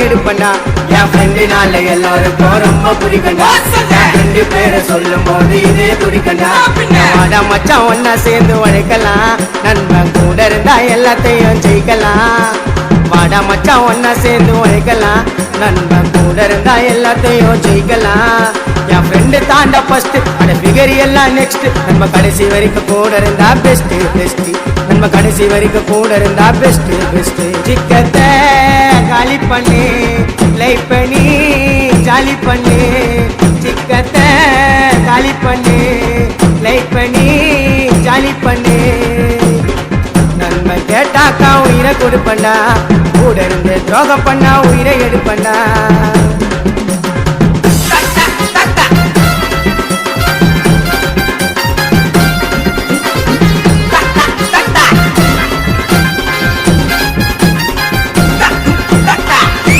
எடுப்பண்ணா என் ஃப்ரெண்டுனால எல்லாருக்கும் ரொம்ப பிடிக்கண்டா ரெண்டு பேரை சொல்லும் போது இதே பிடிக்கண்டா வாடா மச்சான் ஒன்னா சேர்ந்து உழைக்கலாம் நண்பன் கூட இருந்தா எல்லாத்தையும் ஜெயிக்கலாம் வாடா மச்சான் ஒன்னா சேர்ந்து உழைக்கலாம் நண்பன் கூட இருந்தா எல்லாத்தையும் ஜெயிக்கலாம் என் ஃப்ரெண்டு தாண்டா ஃபர்ஸ்ட் அட ஃபிகர் எல்லாம் நெக்ஸ்ட் நம்ம கடைசி வரைக்கும் கூட இருந்தா பெஸ்ட் பெஸ்ட் நம்ம கடைசி வரைக்கும் கூட இருந்தா பெஸ்ட் பெஸ்ட் சிக்கத்தை காலி பண்ணி லைஃப் பண்ணி ஜாலி பண்ணி சிக்கத்தை காலி பண்ணி லைஃப் பண்ணி ஜாலி பண்ணி நன்மை கேட்டாக்கா உயிரை கொடுப்பண்டா கூட இருந்து துரோகம் பண்ணா உயிரை எடுப்பண்டா